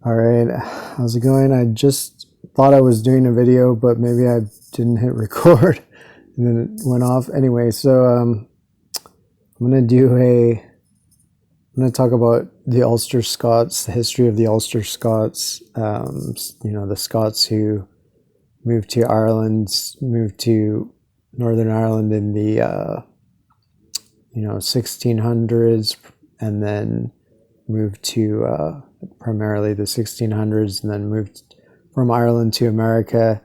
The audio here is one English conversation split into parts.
All right, how's it going? I just thought I was doing a video, but maybe I didn't hit record and then it went off. Anyway, so I'm gonna talk about the Ulster-Scots, the history of the Ulster-Scots. The Scots who moved to Ireland, moved to Northern Ireland in the 1600s, and then moved to primarily the 1600s, and then moved from Ireland to America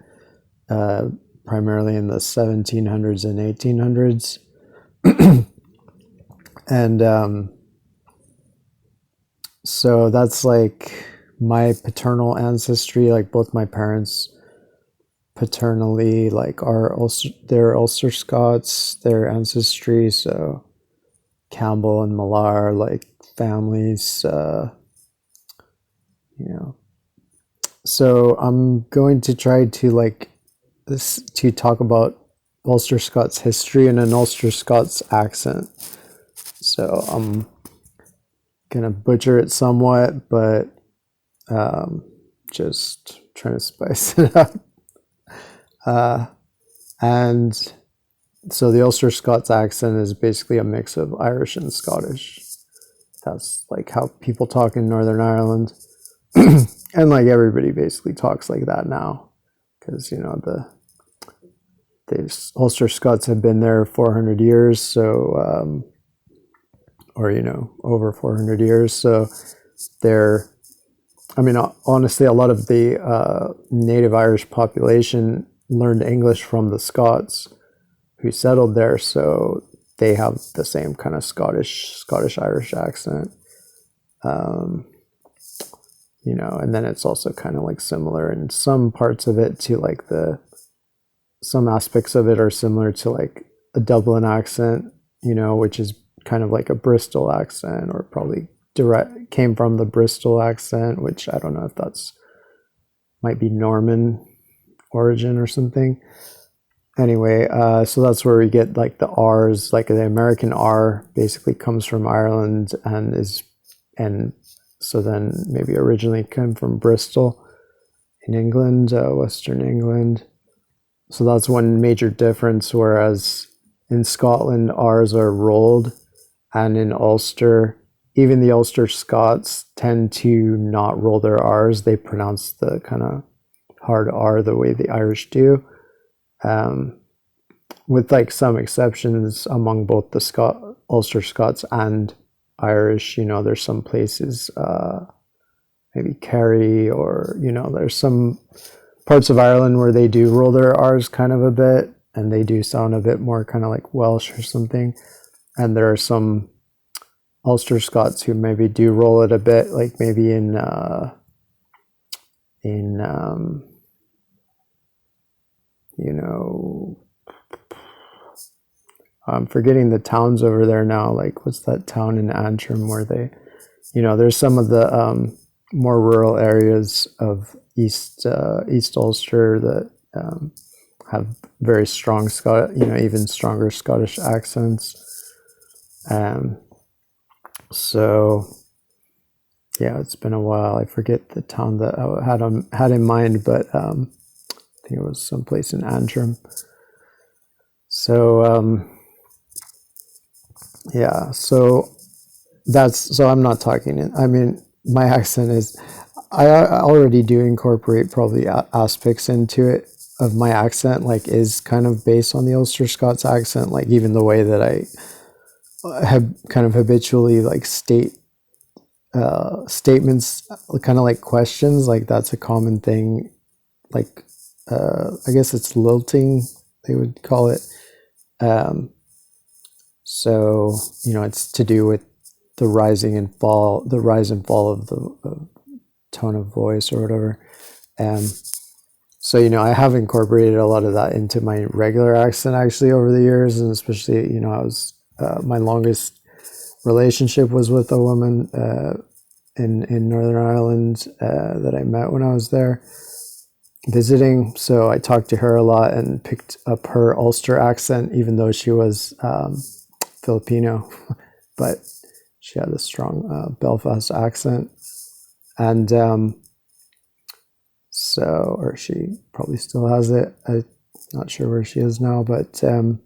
primarily in the 1700s and 1800s. And so that's like my paternal ancestry, like both my parents paternally like they're Ulster-Scots, their ancestry, so Campbell and Millar, like families, So I'm going to try to talk about Ulster-Scots history in an Ulster-Scots accent. So I'm gonna butcher it somewhat, but just trying to spice it up. And so the Ulster-Scots accent is basically a mix of Irish and Scottish. That's like how people talk in Northern Ireland. And like everybody basically talks like that now, because the Ulster-Scots have been there 400 years, so over 400 years. So honestly, a lot of the native Irish population learned English from the Scots who settled there, so they have the same kind of Scottish Irish accent. And then it's also kind of like similar in some parts of it to like some aspects of it are similar to like a Dublin accent, which is kind of like a Bristol accent, or probably came from the Bristol accent, which I don't know if might be Norman origin or something. Anyway, so that's where we get like the R's, like the American R basically comes from Ireland and so then maybe originally came from Bristol in England, Western England. So that's one major difference, whereas in Scotland, R's are rolled, and in Ulster, even the Ulster-Scots tend to not roll their R's. They pronounce the kind of hard R the way the Irish do, with like some exceptions among both the Ulster-Scots and Irish. There's some places, maybe Kerry, or there's some parts of Ireland where they do roll their R's kind of a bit, and they do sound a bit more kind of like Welsh or something. And there are some Ulster-Scots who maybe do roll it a bit, like maybe I'm forgetting the towns over there now. Like, what's that town in Antrim where there's some of the more rural areas of East Ulster that have very strong even stronger Scottish accents. So yeah, it's been a while. I forget the town that I had in mind, but I think it was someplace in Antrim. So yeah, so I'm not talking. I mean, my accent is. I already do incorporate probably aspects into it of my accent, like is kind of based on the Ulster-Scots accent, like even the way that I have kind of habitually like statements, kind of like questions, like that's a common thing. Like I guess it's lilting, they would call it. So it's to do with the rise and fall of the tone of voice or whatever. So I have incorporated a lot of that into my regular accent actually over the years, and especially I was my longest relationship was with a woman in Northern Ireland that I met when I was there visiting. So I talked to her a lot and picked up her Ulster accent, even though she was Filipino, but she had a strong Belfast accent. And So, or she probably still has it. I'm not sure where she is now, but all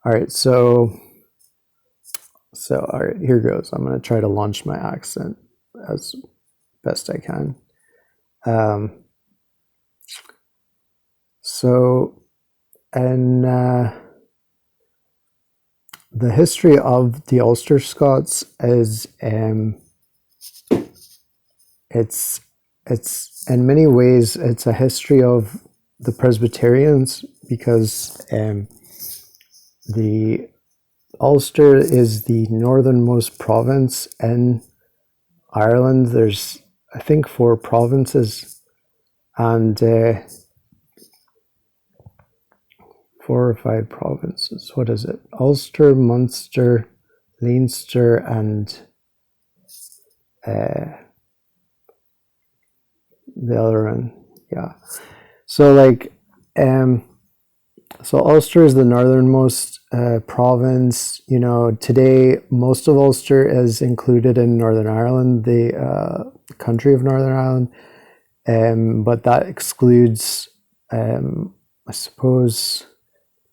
right. So all right, here goes. I'm going to try to launch my accent as best I can. And the history of the Ulster-Scots is it's in many ways it's a history of the Presbyterians, because the Ulster is the northernmost province in Ireland. There's, I think, 4 provinces, and 4 or 5 provinces. What is it? Ulster, Munster, Leinster, and the other one. Yeah. So like, so Ulster is the northernmost province. You know, today most of Ulster is included in Northern Ireland, the country of Northern Ireland, but that excludes, I suppose,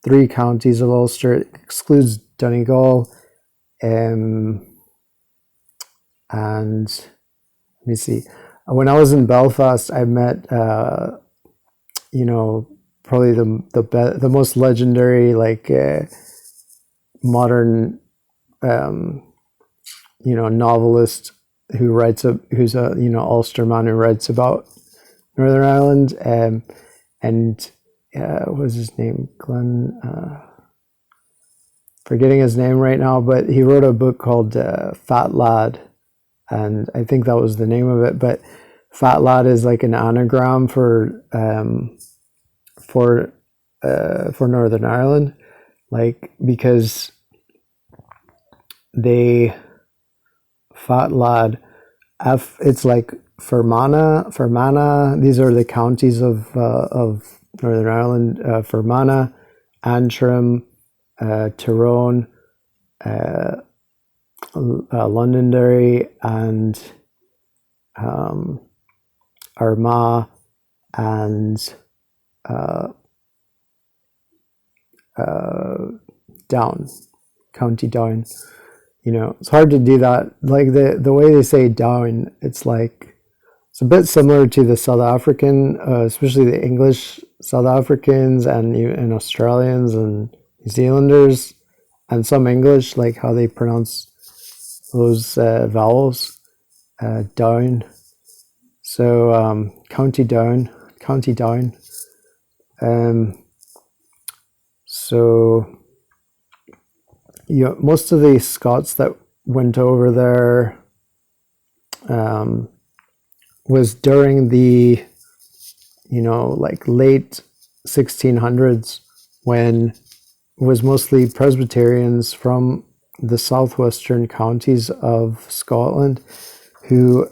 3 counties of Ulster. It excludes Donegal, and let me see. When I was in Belfast, I met, you know, probably the most legendary, like, modern, you know, novelist who's a, you know, Ulster man who writes about Northern Ireland, and what was his name? Glenn, forgetting his name right now, but he wrote a book called Fat Lad, and I think that was the name of it. But Fat Lad is like an anagram for Northern Ireland, like, because they Fat Lad, it's like Fermanagh. These are the counties of Northern Ireland: Fermanagh, Antrim, Tyrone, Londonderry, and Armagh, and Down, County Down. You know, it's hard to do that. Like the way they say Down, it's like, it's a bit similar to the South African, especially the English South Africans and Australians and New Zealanders, and some English, like how they pronounce those vowels, Down. So County Down. So, you know, most of the Scots that went over there was during the, you know, like late 1600s, when it was mostly Presbyterians from the southwestern counties of Scotland who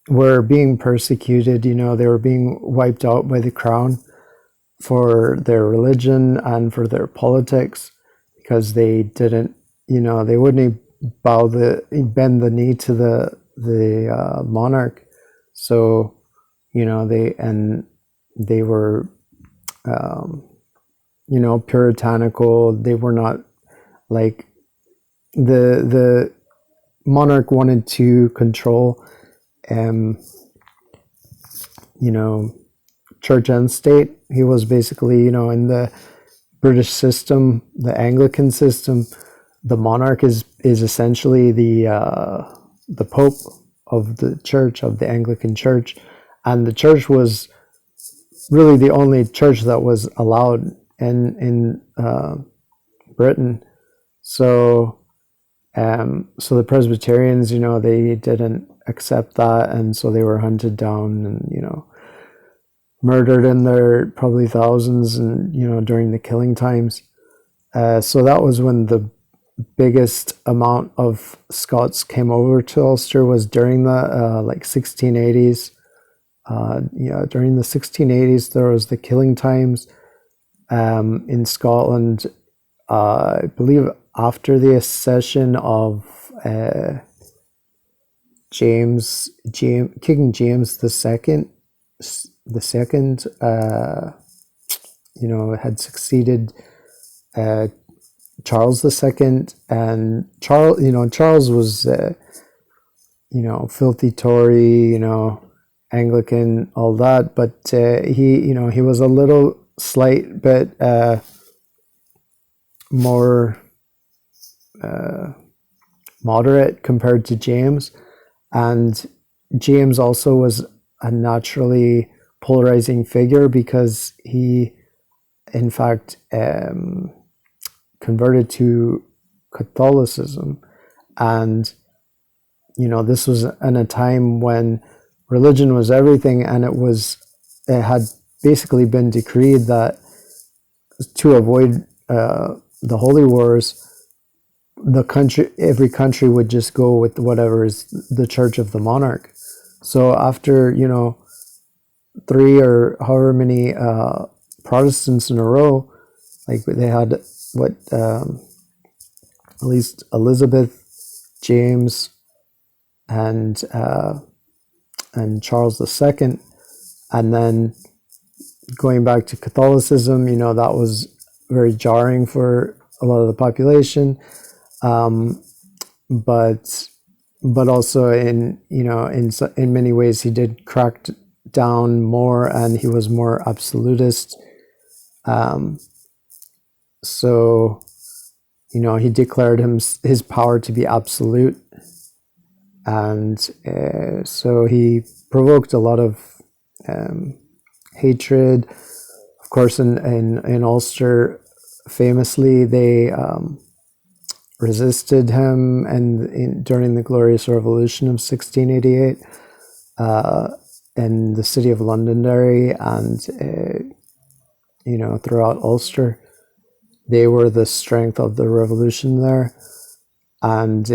were being persecuted. You know, they were being wiped out by the crown for their religion and for their politics, because they didn't, you know, they wouldn't bend the knee to the monarch. So, you know, they were, you know, puritanical. They were not, like, the monarch wanted to control, you know, church and state. He was basically, you know, in the British system, the Anglican system, the monarch is essentially the Pope of the church, of the Anglican church, and the church was really the only church that was allowed in Britain. So so the Presbyterians, you know, they didn't accept that, and so they were hunted down and, you know, murdered in their probably thousands, and, you know, during the killing times. So that was when the biggest amount of Scots came over to Ulster, was during the like 1680s. Yeah, during the 1680s there was the killing times in Scotland. I believe after the accession of King James the second, had succeeded Charles II, and Charles was filthy Tory, Anglican, all that, but he was a little slight bit more moderate compared to James, and James also was a naturally polarizing figure because he, in fact, converted to Catholicism, and this was in a time when religion was everything, and it had basically been decreed that to avoid the holy wars, every country would just go with whatever is the church of the monarch. So after 3 or however many Protestants in a row, like they had at least Elizabeth, James, and Charles II, and then going back to Catholicism, that was very jarring for a lot of the population, but also in many ways he did crack down more, and he was more absolutist. So he declared his power to be absolute, and so he provoked a lot of hatred. Of course, in Ulster, famously, they resisted him, and during the Glorious Revolution of 1688, in the city of Londonderry, and throughout Ulster, they were the strength of the revolution there, and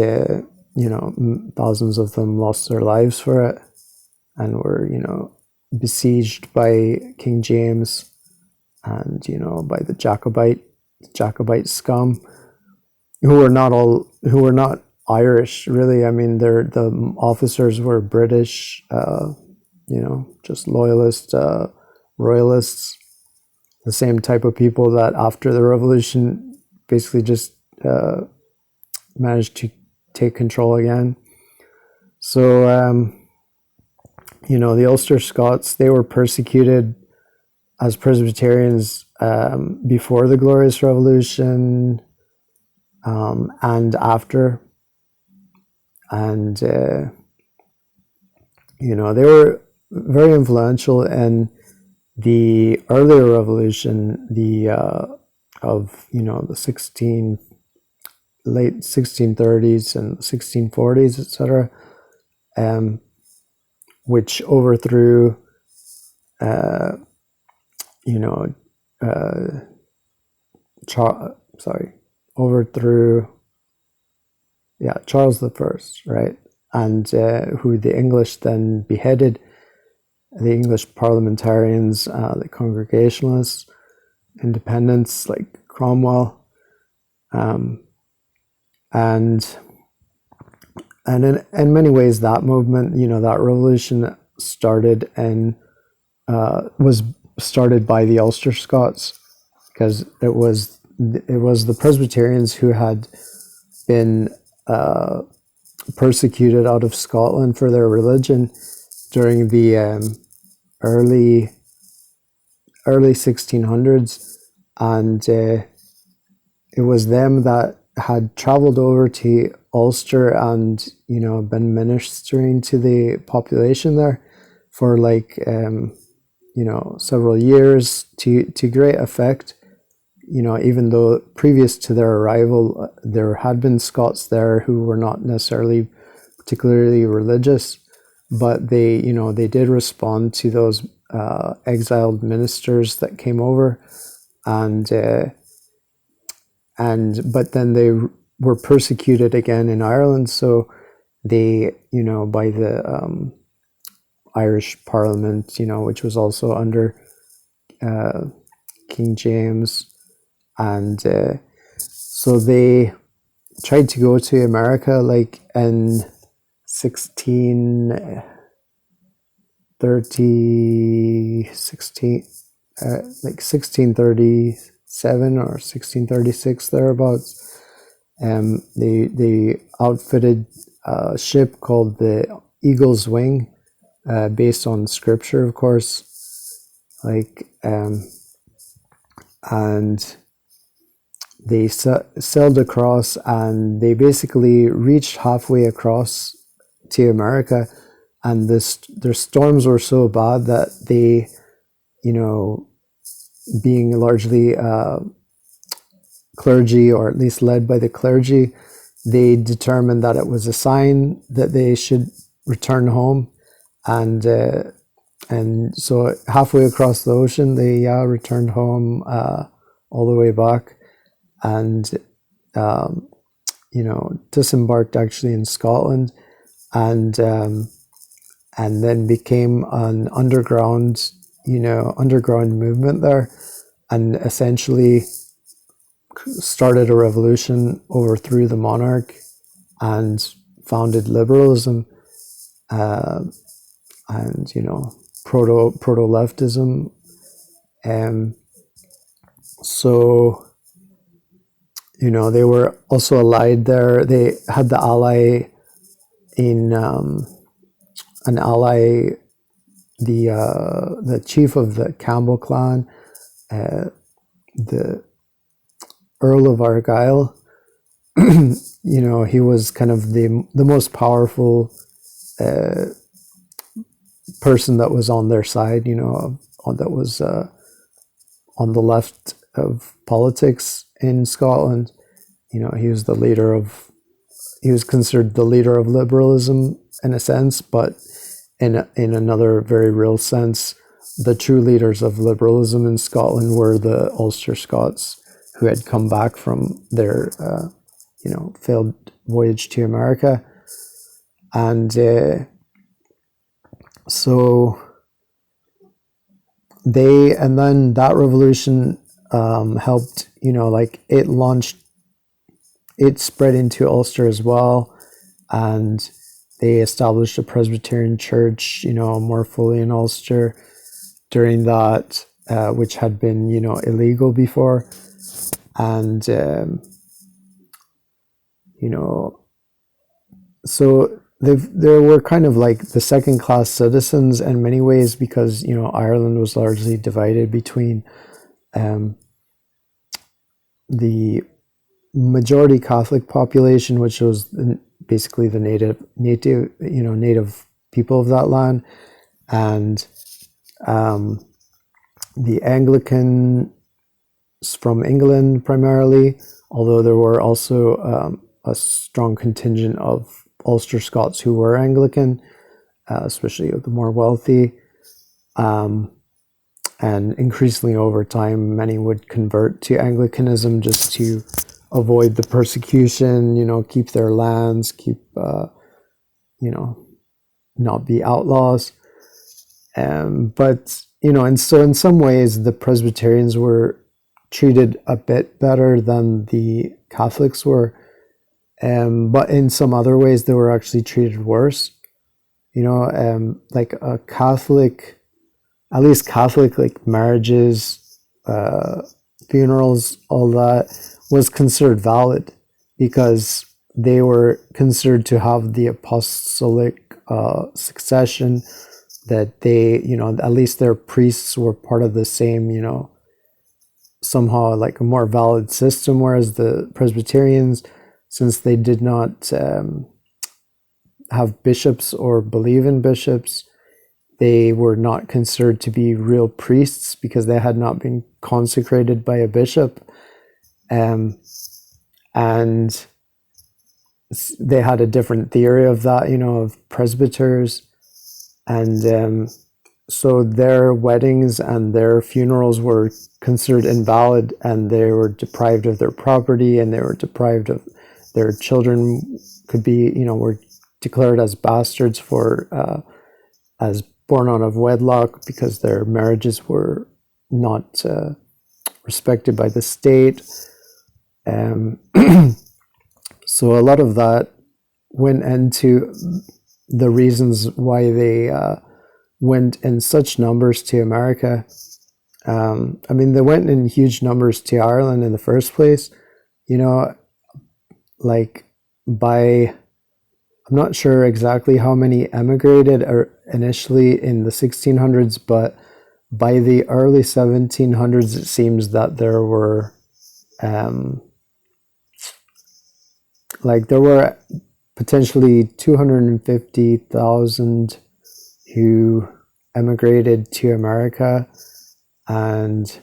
thousands of them lost their lives for it, and were besieged by King James, and by the Jacobite scum, who were not Irish, really. I mean, the officers were British, just loyalist, royalists, the same type of people that after the revolution basically just managed to take control again. So, the Ulster-Scots, they were persecuted as Presbyterians before the Glorious Revolution, and after. And, they were very influential in the earlier revolution, the late 1630s and 1640s, etc., which overthrew, Charles I, right? And who the English then beheaded, the English parliamentarians, the Congregationalists, independents like Cromwell, and in many ways that movement, that revolution was started by the Ulster-Scots, because it was the Presbyterians who had been persecuted out of Scotland for their religion during the early 1600s, and it was them that had traveled over to Ulster and been ministering to the population there for several years to great effect. Even though previous to their arrival there had been Scots there who were not necessarily particularly religious, but they did respond to those exiled ministers that came over, but then they were persecuted again in Ireland. So they, by the Irish Parliament, which was also under King James, and so they tried to go to America, like in 1637 or 1636 thereabouts. They outfitted a ship called the Eagle's Wing, based on scripture, of course. And they sailed across, and they basically reached halfway across to America, and their storms were so bad that they, being largely clergy, or at least led by the clergy, they determined that it was a sign that they should return home, and so halfway across the ocean, they returned home all the way back, and disembarked actually in Scotland, and then became an underground movement there, and essentially started a revolution, overthrew the monarch, and founded liberalism, and proto-leftism. So they were also allied there. They had the ally in an ally, the chief of the Campbell clan, the Earl of Argyll. He was kind of the most powerful person that was on their side, that was on the left of politics in Scotland. He was considered the leader of liberalism in a sense, but in another very real sense, the true leaders of liberalism in Scotland were the Ulster-Scots, who had come back from their failed voyage to America. And so then that revolution helped, it spread into Ulster as well, and they established a Presbyterian church, more fully in Ulster during that, which had been, illegal before. And, so they were kind of like the second-class citizens in many ways, because, Ireland was largely divided between the majority Catholic population, which was basically the native people of that land, and the Anglicans from England primarily, although there were also a strong contingent of Ulster-Scots who were Anglican, especially the more wealthy. And increasingly over time, many would convert to Anglicanism just to avoid the persecution, keep their lands, not be outlaws. But, and so in some ways, the Presbyterians were treated a bit better than the Catholics were. But in some other ways, they were actually treated worse. Like a Catholic, at least Catholic, like marriages, funerals, all that was considered valid, because they were considered to have the apostolic succession, that they, at least their priests were part of the same, somehow like a more valid system, whereas the Presbyterians, since they did not have bishops or believe in bishops, they were not considered to be real priests because they had not been consecrated by a bishop. And they had a different theory of that, of presbyters. And so their weddings and their funerals were considered invalid, and they were deprived of their property, and they were deprived of their children, could be, were declared as bastards as born out of wedlock, because their marriages were not respected by the state. So a lot of that went into the reasons why they went in such numbers to America. I mean, they went in huge numbers to Ireland in the first place, you know, like by, I'm not sure exactly how many emigrated initially in the 1600s, but by the early 1700s, it seems that there were, there were potentially 250,000 who emigrated to America, and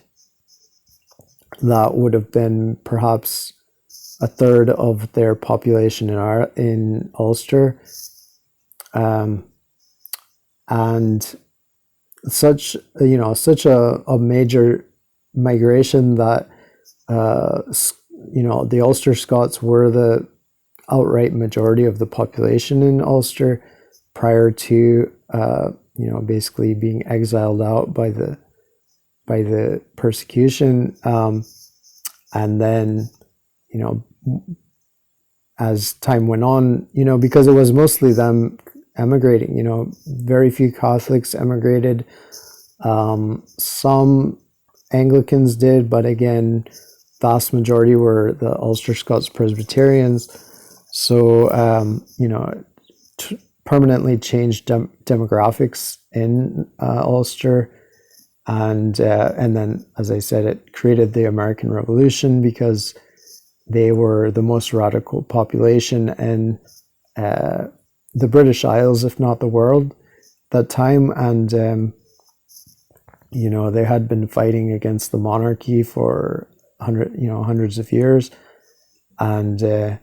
that would have been perhaps a third of their population in Ulster, and such a major migration that the Ulster-Scots were the outright majority of the population in Ulster prior to basically being exiled out by the persecution, and then as time went on, because it was mostly them emigrating, very few Catholics emigrated, some Anglicans did, but again, vast majority were the Ulster-Scots Presbyterians. So permanently changed demographics in Ulster, and then, as I said, it created the American Revolution because they were the most radical population in the British Isles, if not the world, at that time. And they had been fighting against the monarchy for hundreds of years, and they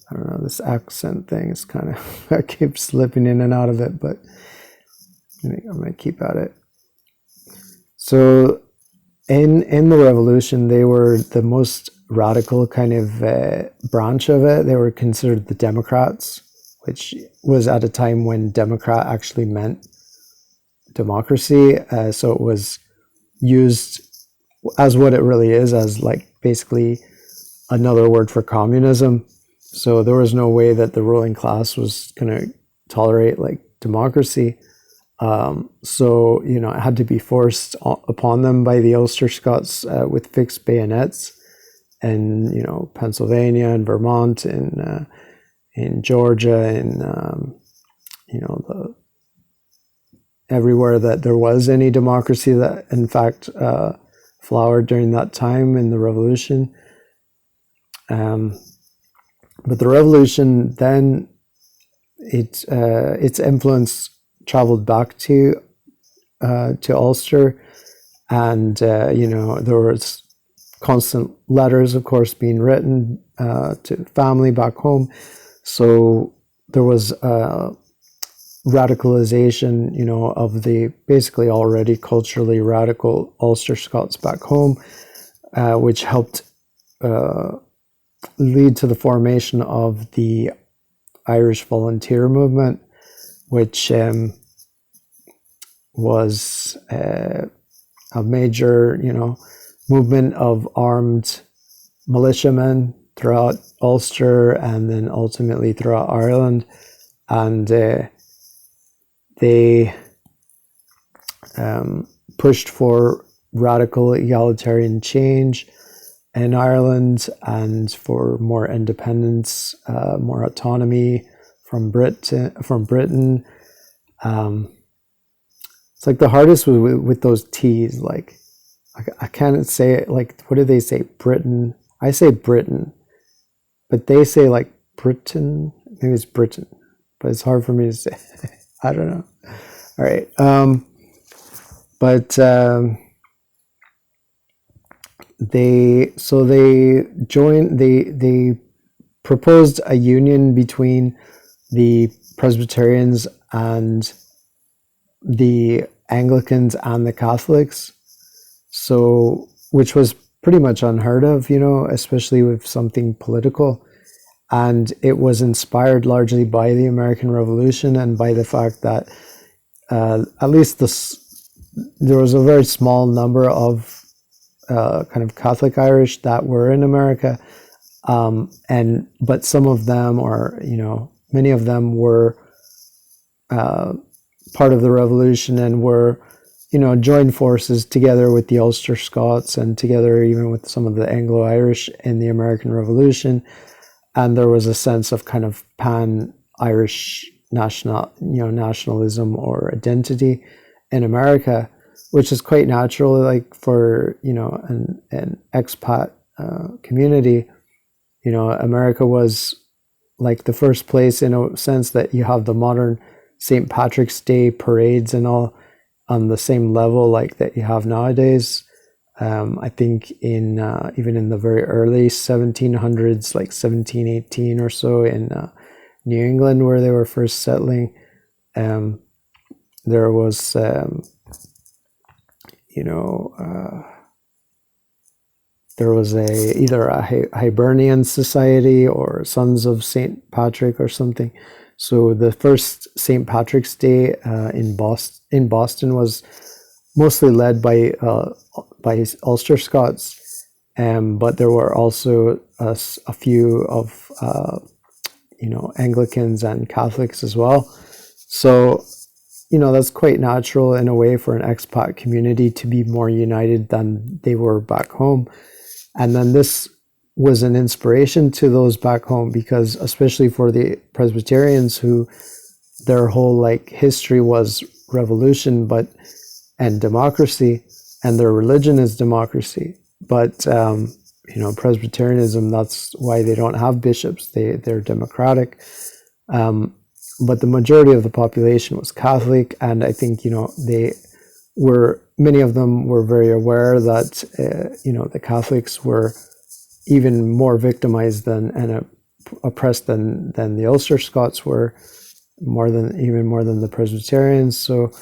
I don't know, this accent thing is kind of, I keep slipping in and out of it, but I'm going to keep at it. So in the revolution, they were the most radical kind of branch of it. They were considered the Democrats, which was at a time when Democrat actually meant democracy. So it was used as what it really is, as basically another word for communism. So there was no way that the ruling class was going to tolerate democracy. So it had to be forced upon them by the Ulster-Scots with fixed bayonets, and Pennsylvania and Vermont, and in Georgia, and everywhere that there was any democracy that in fact flowered during that time in the Revolution. But the Revolution then, its influence traveled back to Ulster, and there was constant letters, of course, being written to family back home. So there was radicalization, of the basically already culturally radical Ulster-Scots back home, which helped lead to the formation of the Irish volunteer movement, which was a major, movement of armed militiamen throughout Ulster and then ultimately throughout Ireland. And they pushed for radical egalitarian change in Ireland and for more independence, more autonomy from Britain. It's the hardest with those T's. I can't say it. What do they say? Britain. I say Britain, but they say Britain. Maybe it's Britain, but it's hard for me to say. I don't know. All right. They proposed a union between the Presbyterians and the Anglicans and the Catholics, so which was pretty much unheard of, especially with something political. And it was inspired largely by the American Revolution and by the fact that at least there was a very small number of kind of Catholic Irish that were in America, but some of them, or many of them, were part of the revolution and were joined forces together with the Ulster-Scots and together even with some of the Anglo-Irish in the American Revolution. And there was a sense of kind of pan-Irish nationalism or identity in America, which is quite natural, like for an expat community. America was like the first place, in a sense, that you have the modern St. Patrick's Day parades and all on the same level like that you have nowadays. I think in even in the very early 1700s, like 1718 or so, in New England, where they were first settling, there was there was either a Hibernian society or Sons of St. Patrick or something. So the first St. Patrick's Day in Boston was mostly led by Ulster-Scots, but there were also a few of Anglicans and Catholics as well. So that's quite natural in a way for an expat community to be more united than they were back home. And then this was an inspiration to those back home, because especially for the Presbyterians, who their whole history was revolution and democracy, and their religion is democracy. But Presbyterianism, that's why they don't have bishops. They're democratic. But the majority of the population was Catholic, and I think many of them were very aware that the Catholics were even more victimized and oppressed than the Ulster-Scots were, even more than the Presbyterians. So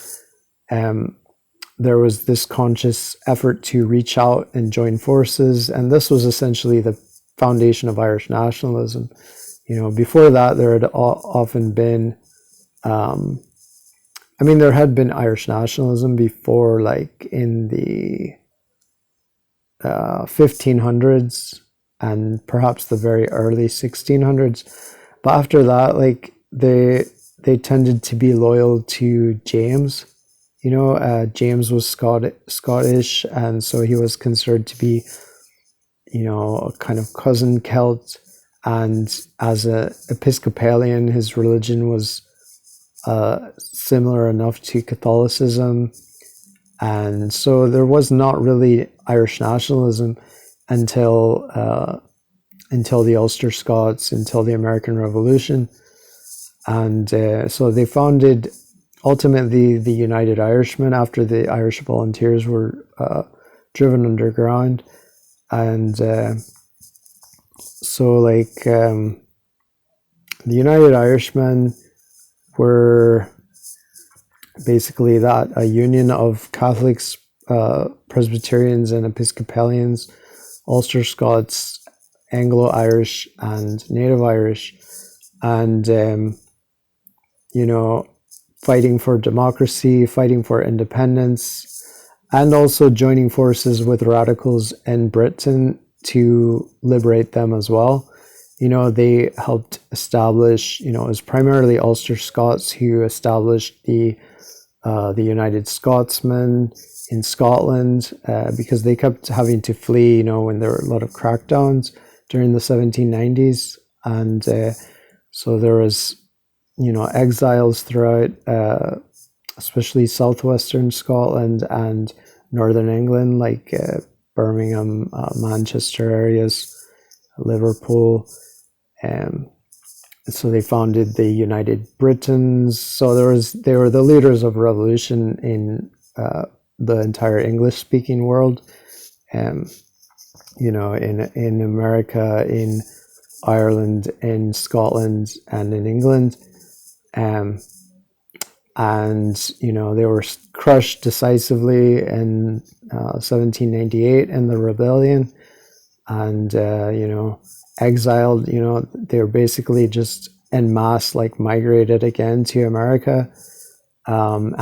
there was this conscious effort to reach out and join forces, and this was essentially the foundation of Irish nationalism. Before that, there had often been, there had been Irish nationalism before, like in the 1500s and perhaps the very early 1600s. But after that, they tended to be loyal to James. James was Scottish, and so he was considered to be, a kind of cousin Celt. And as a Episcopalian, his religion was similar enough to Catholicism. And so there was not really Irish nationalism until the Ulster-Scots, until the American Revolution. And so they founded, ultimately, the United Irishmen after the Irish Volunteers were driven underground. And the United Irishmen were basically a union of Catholics, Presbyterians and Episcopalians, Ulster-Scots, Anglo-Irish and Native Irish, and fighting for democracy, fighting for independence, and also joining forces with radicals in Britain to liberate them as well. They helped establish, it was primarily Ulster-Scots who established the United Scotsmen in Scotland, because they kept having to flee, when there were a lot of crackdowns during the 1790s. And so there was, exiles throughout, especially southwestern Scotland and northern England, like Birmingham, Manchester areas, Liverpool. So they founded the United Britons. So they were the leaders of revolution in the entire English-speaking world. In America, in Ireland, in Scotland, and in England. They were crushed decisively in 1798 in the rebellion, and exiled. They were basically just en masse migrated again to America, and